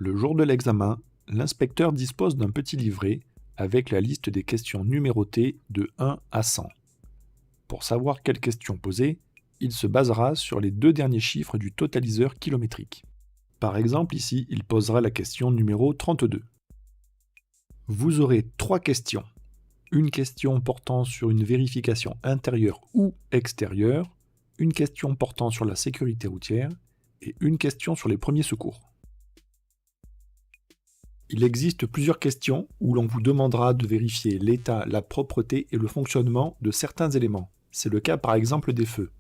Le jour de l'examen, l'inspecteur dispose d'un petit livret avec la liste des questions numérotées de 1 à 100. Pour savoir quelles questions poser, il se basera sur les 2 derniers chiffres du totaliseur kilométrique. Par exemple, ici, il posera la question numéro 32. Vous aurez 3 questions. Une question portant sur une vérification intérieure ou extérieure, une question portant sur la sécurité routière et une question sur les premiers secours. Il existe plusieurs questions où l'on vous demandera de vérifier l'état, la propreté et le fonctionnement de certains éléments. C'est le cas par exemple des feux.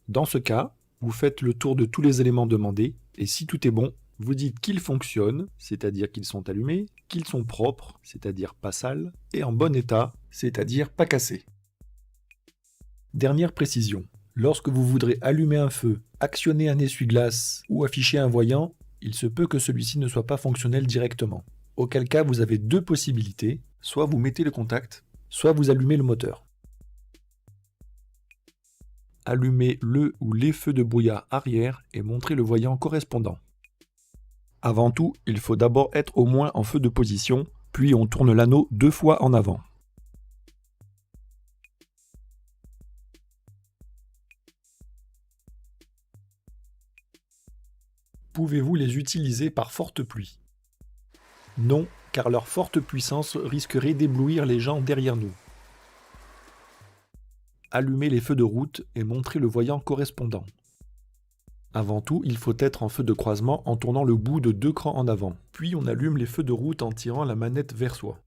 Dans ce cas, vous faites le tour de tous les éléments demandés et si tout est bon, vous dites qu'ils fonctionnent, c'est-à-dire qu'ils sont allumés, qu'ils sont propres, c'est-à-dire pas sales, et en bon état, c'est-à-dire pas cassés. Dernière précision, lorsque vous voudrez allumer un feu, actionner un essuie-glace ou afficher un voyant, il se peut que celui-ci ne soit pas fonctionnel directement. Auquel cas vous avez 2 possibilités, soit vous mettez le contact, soit vous allumez le moteur. Allumez le ou les feux de brouillard arrière et montrez le voyant correspondant. Avant tout, il faut d'abord être au moins en feu de position, puis on tourne l'anneau 2 fois en avant. Pouvez-vous les utiliser par forte pluie? Non, car leur forte puissance risquerait d'éblouir les gens derrière nous. Allumez les feux de route et montrez le voyant correspondant. Avant tout, il faut être en feu de croisement en tournant le bout de 2 crans en avant. Puis on allume les feux de route en tirant la manette vers soi.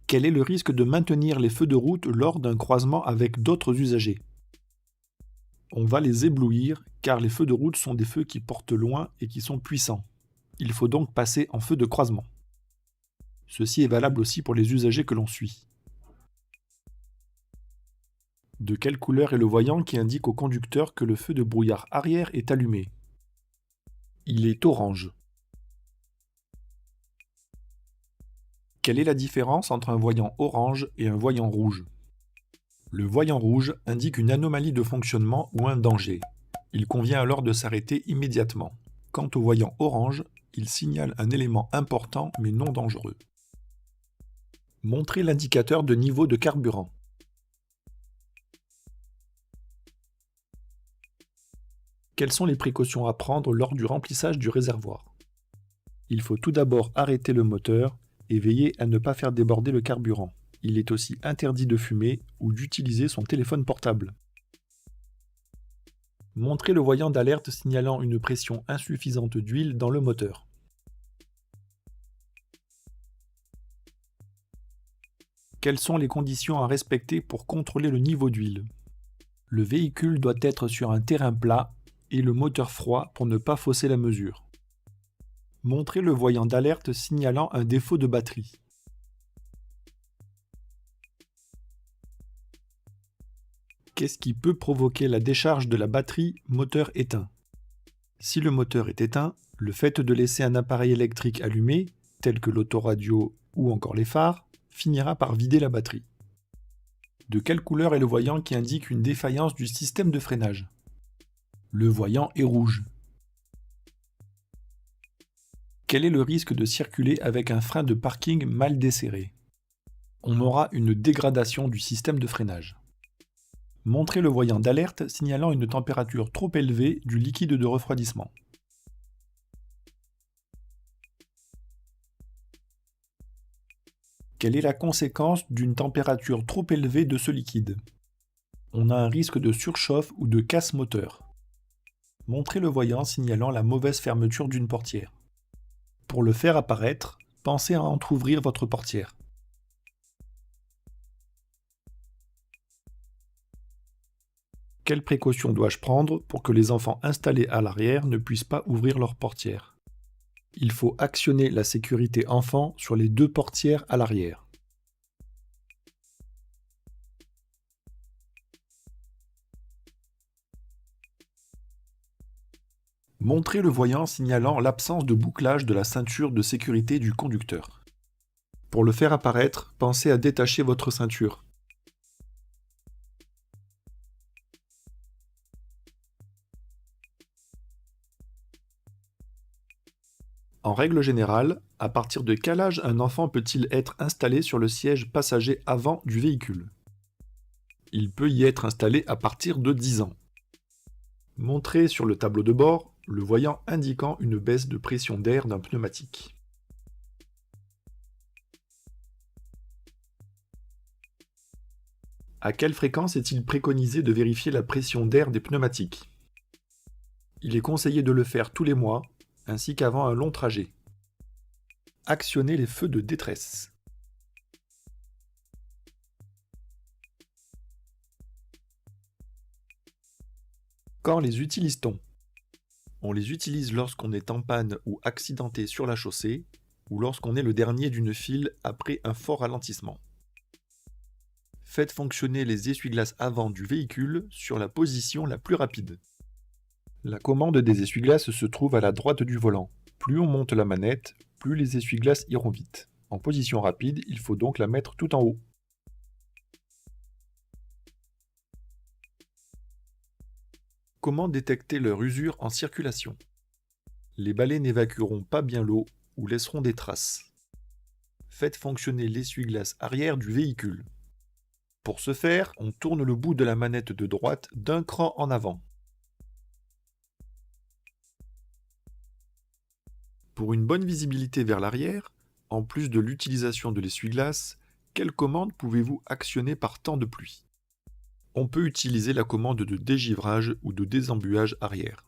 Quel est le risque de maintenir les feux de route lors d'un croisement avec d'autres usagers? On va les éblouir car les feux de route sont des feux qui portent loin et qui sont puissants. Il faut donc passer en feu de croisement. Ceci est valable aussi pour les usagers que l'on suit. De quelle couleur est le voyant qui indique au conducteur que le feu de brouillard arrière est allumé? Il est orange. Quelle est la différence entre un voyant orange et un voyant rouge? Le voyant rouge indique une anomalie de fonctionnement ou un danger. Il convient alors de s'arrêter immédiatement. Quant au voyant orange, il signale un élément important mais non dangereux. Montrez l'indicateur de niveau de carburant. Quelles sont les précautions à prendre lors du remplissage du réservoir? Il faut tout d'abord arrêter le moteur et veiller à ne pas faire déborder le carburant. Il est aussi interdit de fumer ou d'utiliser son téléphone portable. Montrez le voyant d'alerte signalant une pression insuffisante d'huile dans le moteur. Quelles sont les conditions à respecter pour contrôler le niveau d'huile? Le véhicule doit être sur un terrain plat et le moteur froid pour ne pas fausser la mesure. Montrez le voyant d'alerte signalant un défaut de batterie. Qu'est-ce qui peut provoquer la décharge de la batterie moteur éteint? Si le moteur est éteint, le fait de laisser un appareil électrique allumé, tel que l'autoradio ou encore les phares, finira par vider la batterie. De quelle couleur est le voyant qui indique une défaillance du système de freinage? Le voyant est rouge. Quel est le risque de circuler avec un frein de parking mal desserré? On aura une dégradation du système de freinage. Montrez le voyant d'alerte signalant une température trop élevée du liquide de refroidissement. Quelle est la conséquence d'une température trop élevée de ce liquide? On a un risque de surchauffe ou de casse moteur. Montrez le voyant signalant la mauvaise fermeture d'une portière. Pour le faire apparaître, pensez à entrouvrir votre portière. Quelles précautions dois-je prendre pour que les enfants installés à l'arrière ne puissent pas ouvrir leur portière? Il faut actionner la sécurité enfant sur les 2 portières à l'arrière. Montrez le voyant signalant l'absence de bouclage de la ceinture de sécurité du conducteur. Pour le faire apparaître, pensez à détacher votre ceinture. En règle générale, à partir de quel âge un enfant peut-il être installé sur le siège passager avant du véhicule? Il peut y être installé à partir de 10 ans. Montrez sur le tableau de bord le voyant indiquant une baisse de pression d'air d'un pneumatique. À quelle fréquence est-il préconisé de vérifier la pression d'air des pneumatiques? Il est conseillé de le faire tous les mois, ainsi qu'avant un long trajet. Actionnez les feux de détresse. Quand les utilise-t-on? On les utilise lorsqu'on est en panne ou accidenté sur la chaussée, ou lorsqu'on est le dernier d'une file après un fort ralentissement. Faites fonctionner les essuie-glaces avant du véhicule sur la position la plus rapide. La commande des essuie-glaces se trouve à la droite du volant. Plus on monte la manette, plus les essuie-glaces iront vite. En position rapide, il faut donc la mettre tout en haut. Comment détecter leur usure en circulation? Les balais n'évacueront pas bien l'eau ou laisseront des traces. Faites fonctionner l'essuie-glace arrière du véhicule. Pour ce faire, on tourne le bout de la manette de droite d'un cran en avant. Pour une bonne visibilité vers l'arrière, en plus de l'utilisation de l'essuie-glace, quelle commande pouvez-vous actionner par temps de pluie? On peut utiliser la commande de dégivrage ou de désembuage arrière.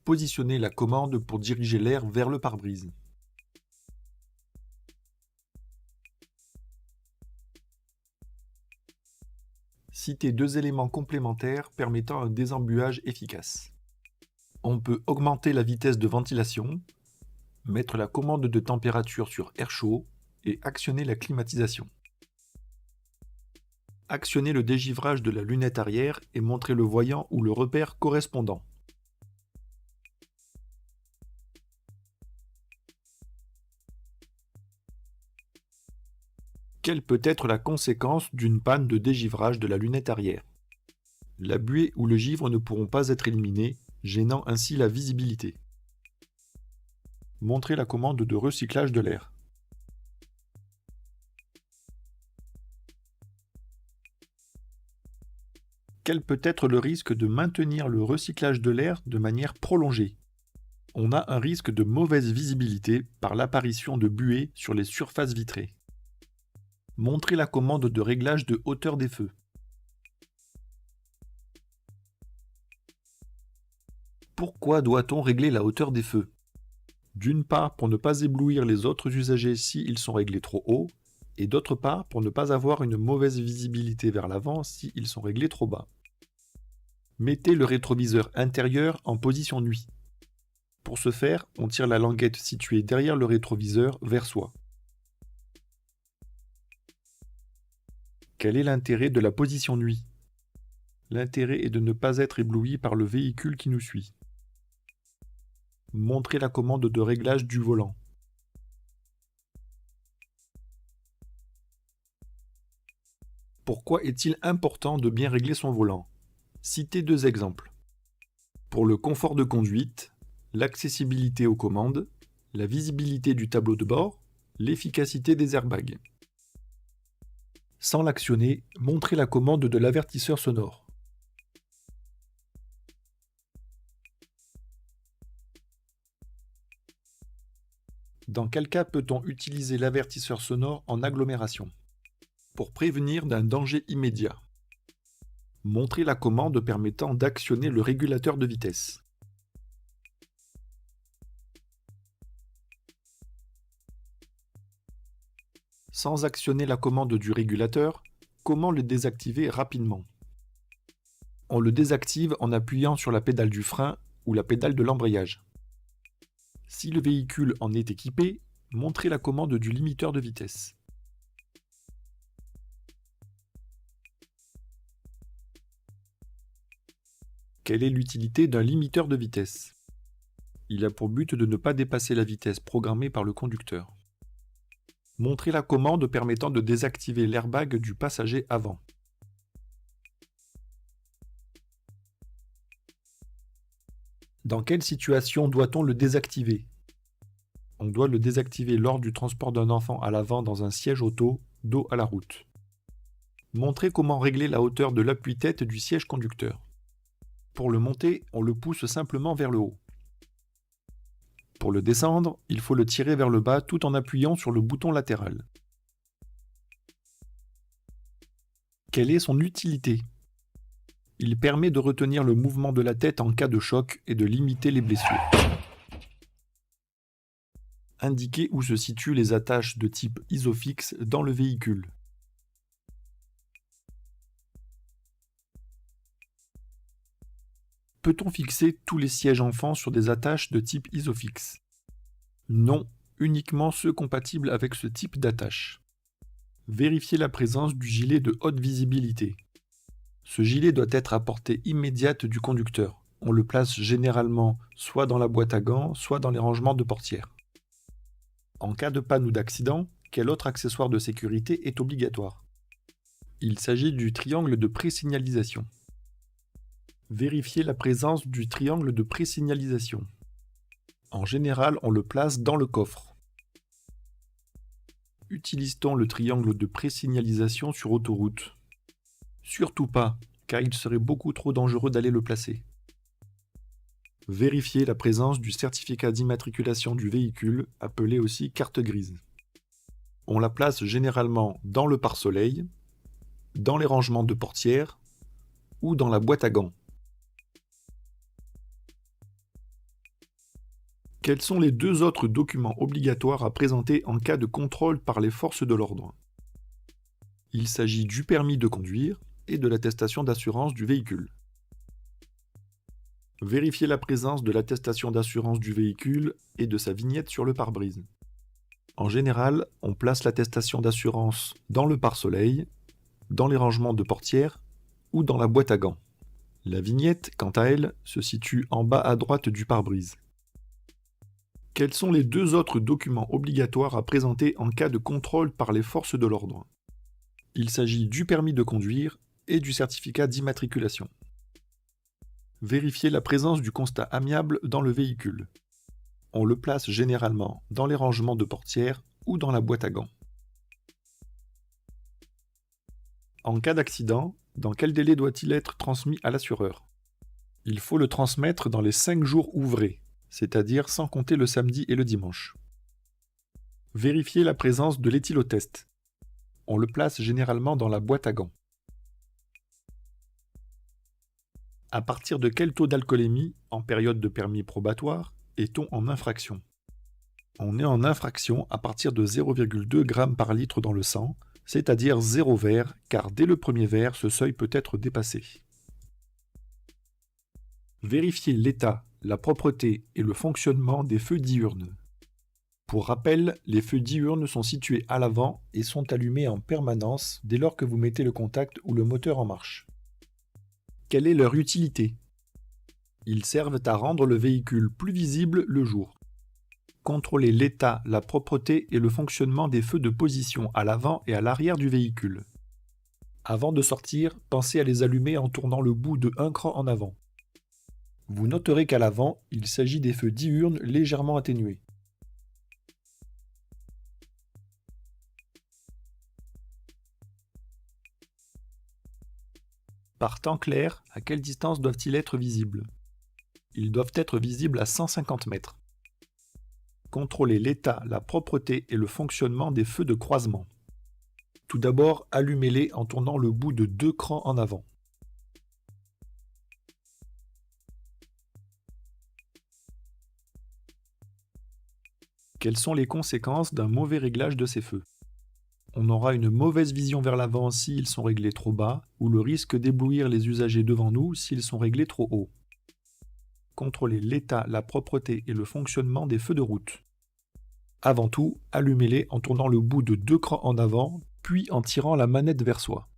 Positionnez la commande pour diriger l'air vers le pare-brise. Citez deux éléments complémentaires permettant un désembuage efficace. On peut augmenter la vitesse de ventilation, mettre la commande de température sur air chaud et actionner la climatisation. Actionnez le dégivrage de la lunette arrière et montrez le voyant ou le repère correspondant. Quelle peut être la conséquence d'une panne de dégivrage de la lunette arrière? La buée ou le givre ne pourront pas être éliminés, gênant ainsi la visibilité. Montrez la commande de recyclage de l'air. Quel peut être le risque de maintenir le recyclage de l'air de manière prolongée? On a un risque de mauvaise visibilité par l'apparition de buées sur les surfaces vitrées. Montrez la commande de réglage de hauteur des feux. Pourquoi doit-on régler la hauteur des feux? D'une part pour ne pas éblouir les autres usagers s'ils sont réglés trop haut, et d'autre part pour ne pas avoir une mauvaise visibilité vers l'avant s'ils sont réglés trop bas. Mettez le rétroviseur intérieur en position nuit. Pour ce faire, on tire la languette située derrière le rétroviseur vers soi. Quel est l'intérêt de la position nuit? L'intérêt est de ne pas être ébloui par le véhicule qui nous suit. Montrez la commande de réglage du volant. Pourquoi est-il important de bien régler son volant? Citez deux exemples. Pour le confort de conduite, l'accessibilité aux commandes, la visibilité du tableau de bord, l'efficacité des airbags. Sans l'actionner, montrez la commande de l'avertisseur sonore. Dans quel cas peut-on utiliser l'avertisseur sonore en agglomération? Pour prévenir d'un danger immédiat. Montrez la commande permettant d'actionner le régulateur de vitesse. Sans actionner la commande du régulateur, comment le désactiver rapidement? On le désactive en appuyant sur la pédale du frein ou la pédale de l'embrayage. Si le véhicule en est équipé, montrez la commande du limiteur de vitesse. Quelle est l'utilité d'un limiteur de vitesse? Il a pour but de ne pas dépasser la vitesse programmée par le conducteur. Montrez la commande permettant de désactiver l'airbag du passager avant. Dans quelle situation doit-on le désactiver? On doit le désactiver lors du transport d'un enfant à l'avant dans un siège auto, dos à la route. Montrez comment régler la hauteur de l'appui-tête du siège conducteur. Pour le monter, on le pousse simplement vers le haut. Pour le descendre, il faut le tirer vers le bas tout en appuyant sur le bouton latéral. Quelle est son utilité? Il permet de retenir le mouvement de la tête en cas de choc et de limiter les blessures. Indiquez où se situent les attaches de type Isofix dans le véhicule. Peut-on fixer tous les sièges enfants sur des attaches de type Isofix? Non, uniquement ceux compatibles avec ce type d'attache. Vérifiez la présence du gilet de haute visibilité. Ce gilet doit être à portée immédiate du conducteur. On le place généralement soit dans la boîte à gants, soit dans les rangements de portière. En cas de panne ou d'accident, quel autre accessoire de sécurité est obligatoire? Il s'agit du triangle de présignalisation. Vérifiez la présence du triangle de présignalisation. En général, on le place dans le coffre. Utilise-t-on le triangle de présignalisation sur autoroute? Surtout pas, car il serait beaucoup trop dangereux d'aller le placer. Vérifiez la présence du certificat d'immatriculation du véhicule, appelé aussi carte grise. On la place généralement dans le pare-soleil, dans les rangements de portière ou dans la boîte à gants. Quels sont les deux autres documents obligatoires à présenter en cas de contrôle par les forces de l'ordre? Il s'agit du permis de conduire et de l'attestation d'assurance du véhicule. Vérifiez la présence de l'attestation d'assurance du véhicule et de sa vignette sur le pare-brise. En général, on place l'attestation d'assurance dans le pare-soleil, dans les rangements de portière ou dans la boîte à gants. La vignette, quant à elle, se situe en bas à droite du pare-brise. Quels sont les deux autres documents obligatoires à présenter en cas de contrôle par les forces de l'ordre? Il s'agit du permis de conduire et du certificat d'immatriculation. Vérifiez la présence du constat amiable dans le véhicule. On le place généralement dans les rangements de portière ou dans la boîte à gants. En cas d'accident, dans quel délai doit-il être transmis à l'assureur? Il faut le transmettre dans les 5 jours ouvrés, c'est-à-dire sans compter le samedi et le dimanche. Vérifiez la présence de l'éthylotest. On le place généralement dans la boîte à gants. À partir de quel taux d'alcoolémie, en période de permis probatoire, est-on en infraction? On est en infraction à partir de 0,2 g par litre dans le sang, c'est-à-dire 0 verre, car dès le premier verre, ce seuil peut être dépassé. Vérifiez l'état, la propreté et le fonctionnement des feux diurnes. Pour rappel, les feux diurnes sont situés à l'avant et sont allumés en permanence dès lors que vous mettez le contact ou le moteur en marche. Quelle est leur utilité? Ils servent à rendre le véhicule plus visible le jour. Contrôlez l'état, la propreté et le fonctionnement des feux de position à l'avant et à l'arrière du véhicule. Avant de sortir, pensez à les allumer en tournant le bout de un cran en avant. Vous noterez qu'à l'avant, il s'agit des feux diurnes légèrement atténués. Par temps clair, à quelle distance doivent-ils être visibles? Ils doivent être visibles à 150 mètres. Contrôlez l'état, la propreté et le fonctionnement des feux de croisement. Tout d'abord, allumez-les en tournant le bout de 2 crans en avant. Quelles sont les conséquences d'un mauvais réglage de ces feux? On aura une mauvaise vision vers l'avant s'ils sont réglés trop bas, ou le risque d'éblouir les usagers devant nous s'ils sont réglés trop haut. Contrôlez l'état, la propreté et le fonctionnement des feux de route. Avant tout, allumez-les en tournant le bout de 2 crans en avant, puis en tirant la manette vers soi.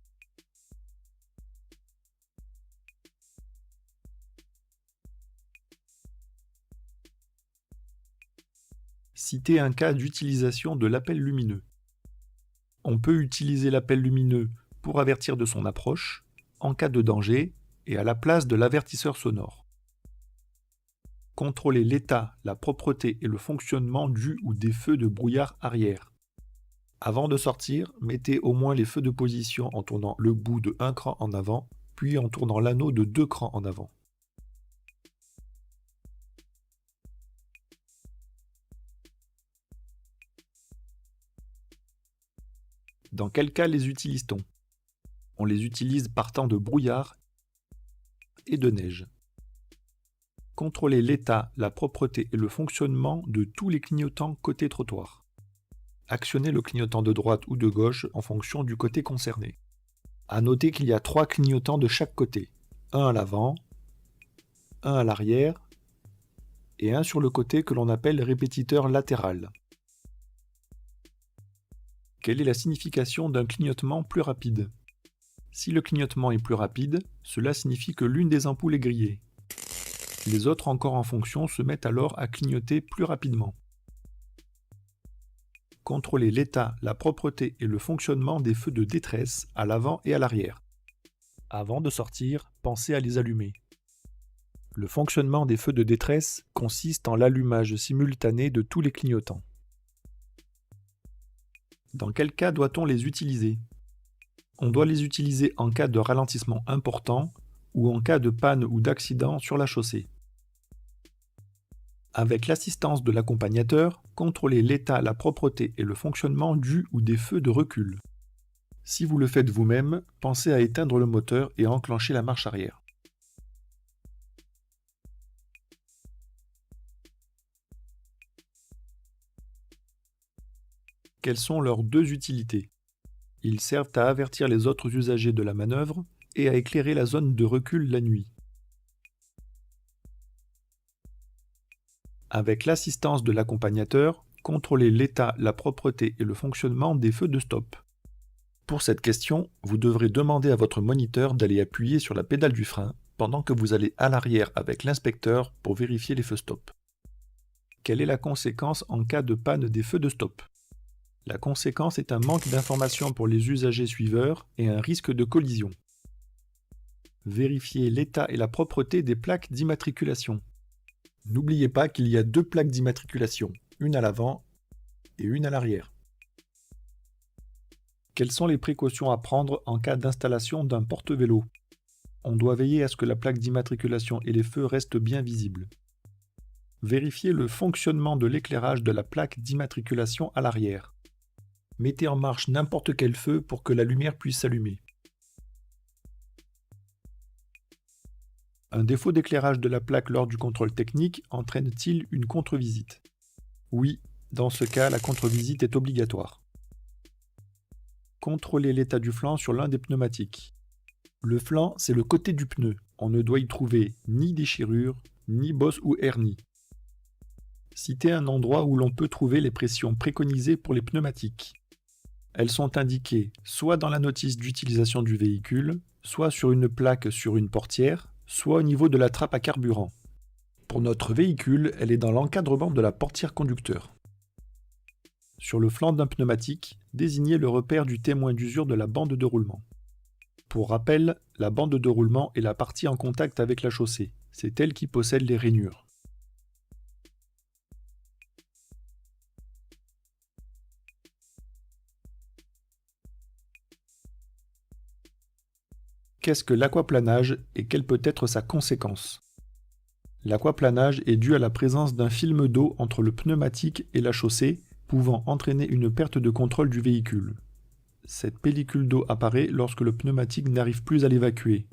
Citez un cas d'utilisation de l'appel lumineux. On peut utiliser l'appel lumineux pour avertir de son approche, en cas de danger, et à la place de l'avertisseur sonore. Contrôler l'état, la propreté et le fonctionnement du ou des feux de brouillard arrière. Avant de sortir, mettez au moins les feux de position en tournant le bout de 1 cran en avant, puis en tournant l'anneau de 2 crans en avant. Dans quel cas les utilise-t-on? On les utilise par temps de brouillard et de neige. Contrôler l'état, la propreté et le fonctionnement de tous les clignotants côté trottoir. Actionnez le clignotant de droite ou de gauche en fonction du côté concerné. À noter qu'il y a 3 clignotants de chaque côté, un à l'avant, un à l'arrière et un sur le côté que l'on appelle répétiteur latéral. Quelle est la signification d'un clignotement plus rapide? Si le clignotement est plus rapide, cela signifie que l'une des ampoules est grillée. Les autres encore en fonction se mettent alors à clignoter plus rapidement. Contrôler l'état, la propreté et le fonctionnement des feux de détresse à l'avant et à l'arrière. Avant de sortir, pensez à les allumer. Le fonctionnement des feux de détresse consiste en l'allumage simultané de tous les clignotants. Dans quel cas doit-on les utiliser? On doit les utiliser en cas de ralentissement important ou en cas de panne ou d'accident sur la chaussée. Avec l'assistance de l'accompagnateur, contrôlez l'état, la propreté et le fonctionnement du ou des feux de recul. Si vous le faites vous-même, pensez à éteindre le moteur et à enclencher la marche arrière. Quelles sont leurs deux utilités? Ils servent à avertir les autres usagers de la manœuvre et à éclairer la zone de recul la nuit. Avec l'assistance de l'accompagnateur, contrôlez l'état, la propreté et le fonctionnement des feux de stop. Pour cette question, vous devrez demander à votre moniteur d'aller appuyer sur la pédale du frein pendant que vous allez à l'arrière avec l'inspecteur pour vérifier les feux stop. Quelle est la conséquence en cas de panne des feux de stop? La conséquence est un manque d'information pour les usagers suiveurs et un risque de collision. Vérifiez l'état et la propreté des plaques d'immatriculation. N'oubliez pas qu'il y a 2 plaques d'immatriculation, une à l'avant et une à l'arrière. Quelles sont les précautions à prendre en cas d'installation d'un porte-vélo? On doit veiller à ce que la plaque d'immatriculation et les feux restent bien visibles. Vérifiez le fonctionnement de l'éclairage de la plaque d'immatriculation à l'arrière. Mettez en marche n'importe quel feu pour que la lumière puisse s'allumer. Un défaut d'éclairage de la plaque lors du contrôle technique entraîne-t-il une contre-visite? Oui, dans ce cas, la contre-visite est obligatoire. Contrôlez l'état du flanc sur l'un des pneumatiques. Le flanc, c'est le côté du pneu. On ne doit y trouver ni déchirure, ni bosse ou hernie. Citez un endroit où l'on peut trouver les pressions préconisées pour les pneumatiques. Elles sont indiquées soit dans la notice d'utilisation du véhicule, soit sur une plaque sur une portière, soit au niveau de la trappe à carburant. Pour notre véhicule, elle est dans l'encadrement de la portière conducteur. Sur le flanc d'un pneumatique, désignez le repère du témoin d'usure de la bande de roulement. Pour rappel, la bande de roulement est la partie en contact avec la chaussée. C'est elle qui possède les rainures. Qu'est-ce que l'aquaplanage et quelle peut être sa conséquence? L'aquaplanage est dû à la présence d'un film d'eau entre le pneumatique et la chaussée, pouvant entraîner une perte de contrôle du véhicule. Cette pellicule d'eau apparaît lorsque le pneumatique n'arrive plus à l'évacuer.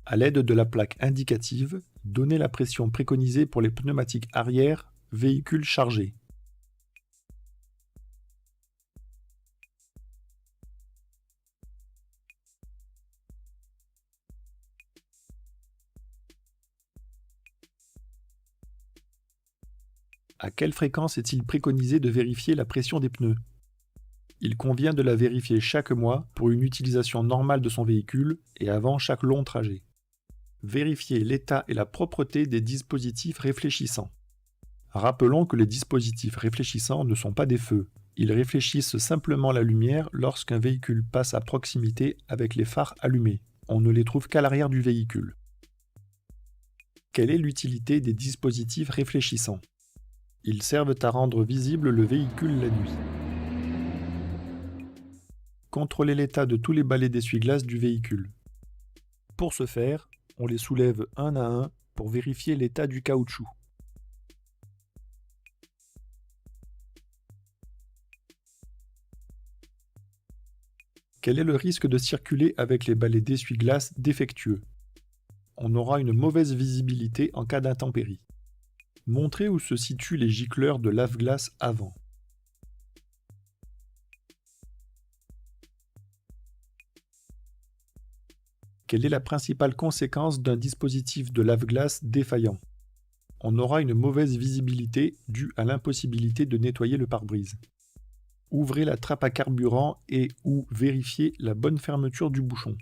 À l'aide de la plaque indicative, donnez la pression préconisée pour les pneumatiques arrière, véhicule chargé. À quelle fréquence est-il préconisé de vérifier la pression des pneus? Il convient de la vérifier chaque mois pour une utilisation normale de son véhicule et avant chaque long trajet. Vérifiez l'état et la propreté des dispositifs réfléchissants. Rappelons que les dispositifs réfléchissants ne sont pas des feux. Ils réfléchissent simplement la lumière lorsqu'un véhicule passe à proximité avec les phares allumés. On ne les trouve qu'à l'arrière du véhicule. Quelle est l'utilité des dispositifs réfléchissants? Ils servent à rendre visible le véhicule la nuit. Contrôler l'état de tous les balais d'essuie-glace du véhicule. Pour ce faire, on les soulève un à un pour vérifier l'état du caoutchouc. Quel est le risque de circuler avec les balais d'essuie-glace défectueux? On aura une mauvaise visibilité en cas d'intempérie. Montrer où se situent les gicleurs de lave-glace avant. Quelle est la principale conséquence d'un dispositif de lave-glace défaillant? On aura une mauvaise visibilité due à l'impossibilité de nettoyer le pare-brise. Ouvrez la trappe à carburant et ou vérifiez la bonne fermeture du bouchon.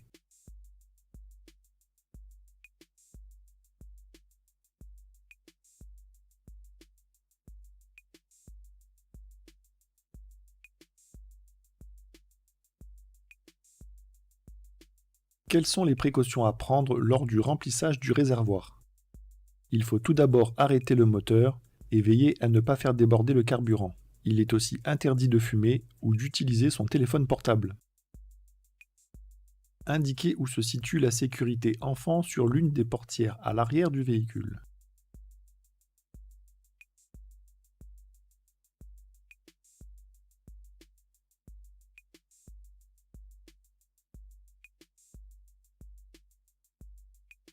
Quelles sont les précautions à prendre lors du remplissage du réservoir? Il faut tout d'abord arrêter le moteur et veiller à ne pas faire déborder le carburant. Il est aussi interdit de fumer ou d'utiliser son téléphone portable. Indiquez où se situe la sécurité enfant sur l'une des portières à l'arrière du véhicule.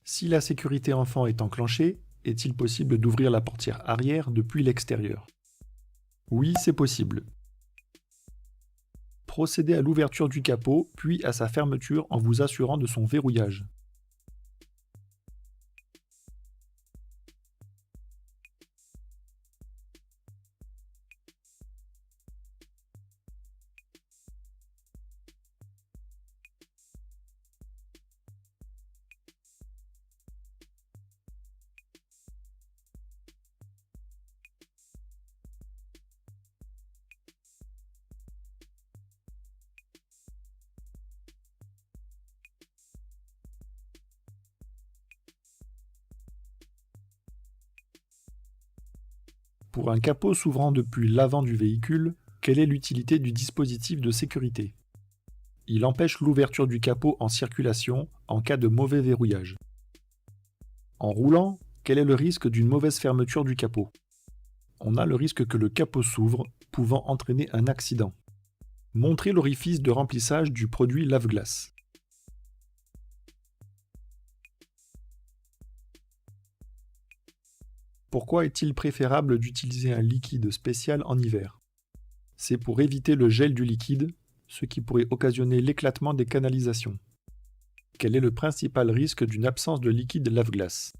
Si la sécurité enfant est enclenchée, est-il possible d'ouvrir la portière arrière depuis l'extérieur? Oui, c'est possible. Procédez à l'ouverture du capot, puis à sa fermeture en vous assurant de son verrouillage. Pour un capot s'ouvrant depuis l'avant du véhicule, quelle est l'utilité du dispositif de sécurité? Il empêche l'ouverture du capot en circulation en cas de mauvais verrouillage. En roulant, quel est le risque d'une mauvaise fermeture du capot? On a le risque que le capot s'ouvre, pouvant entraîner un accident. Montrez l'orifice de remplissage du produit lave-glace. Pourquoi est-il préférable d'utiliser un liquide spécial en hiver? C'est pour éviter le gel du liquide, ce qui pourrait occasionner l'éclatement des canalisations. Quel est le principal risque d'une absence de liquide lave-glace?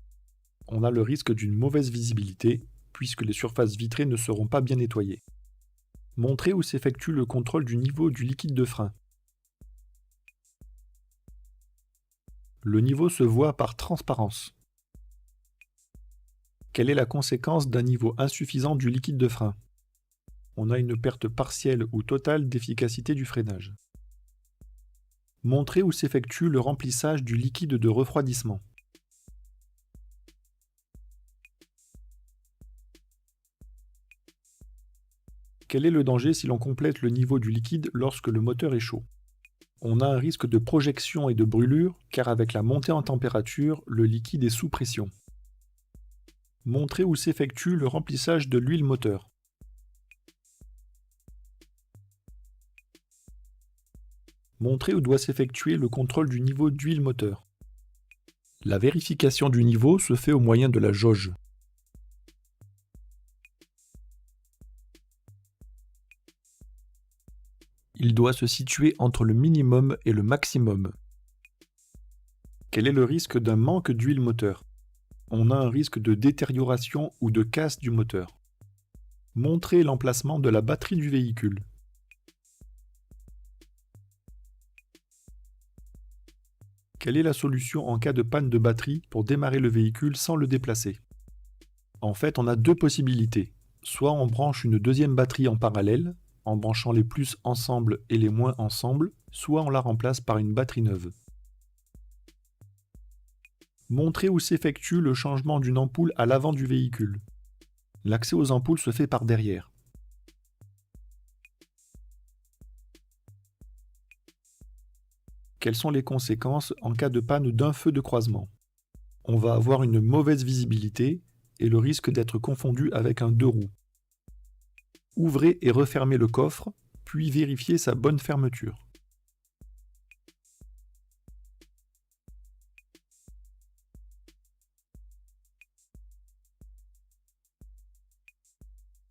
On a le risque d'une mauvaise visibilité, puisque les surfaces vitrées ne seront pas bien nettoyées. Montrez où s'effectue le contrôle du niveau du liquide de frein. Le niveau se voit par transparence. Quelle est la conséquence d'un niveau insuffisant du liquide de frein? On a une perte partielle ou totale d'efficacité du freinage. Montrez où s'effectue le remplissage du liquide de refroidissement. Quel est le danger si l'on complète le niveau du liquide lorsque le moteur est chaud? On a un risque de projection et de brûlure car avec la montée en température, le liquide est sous pression. Montrez où s'effectue le remplissage de l'huile moteur. Montrez où doit s'effectuer le contrôle du niveau d'huile moteur. La vérification du niveau se fait au moyen de la jauge. Il doit se situer entre le minimum et le maximum. Quel est le risque d'un manque d'huile moteur? On a un risque de détérioration ou de casse du moteur. Montrez l'emplacement de la batterie du véhicule. Quelle est la solution en cas de panne de batterie pour démarrer le véhicule sans le déplacer? En fait, on a deux possibilités. Soit on branche une deuxième batterie en parallèle, en branchant les plus ensemble et les moins ensemble, soit on la remplace par une batterie neuve. Montrez où s'effectue le changement d'une ampoule à l'avant du véhicule. L'accès aux ampoules se fait par derrière. Quelles sont les conséquences en cas de panne d'un feu de croisement? On va avoir une mauvaise visibilité et le risque d'être confondu avec un deux roues. Ouvrez et refermez le coffre, puis vérifiez sa bonne fermeture.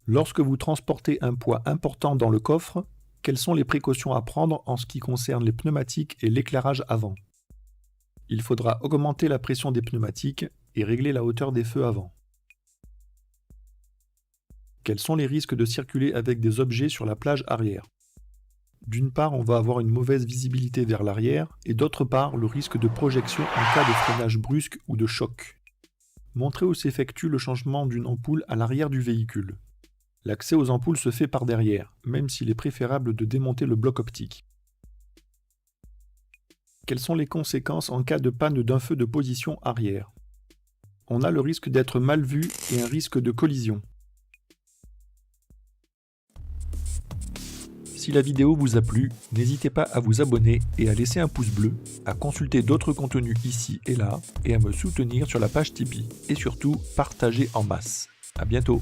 Lorsque vous transportez un poids important dans le coffre, quelles sont les précautions à prendre en ce qui concerne les pneumatiques et l'éclairage avant? Il faudra augmenter la pression des pneumatiques et régler la hauteur des feux avant. Quels sont les risques de circuler avec des objets sur la plage arrière? D'une part, on va avoir une mauvaise visibilité vers l'arrière, et d'autre part, le risque de projection en cas de freinage brusque ou de choc. Montrez où s'effectue le changement d'une ampoule à l'arrière du véhicule. L'accès aux ampoules se fait par derrière, même s'il est préférable de démonter le bloc optique. Quelles sont les conséquences en cas de panne d'un feu de position arrière? On a le risque d'être mal vu et un risque de collision. Si la vidéo vous a plu, n'hésitez pas à vous abonner et à laisser un pouce bleu, à consulter d'autres contenus ici et là, et à me soutenir sur la page Tipeee. Et surtout, partagez en masse. À bientôt!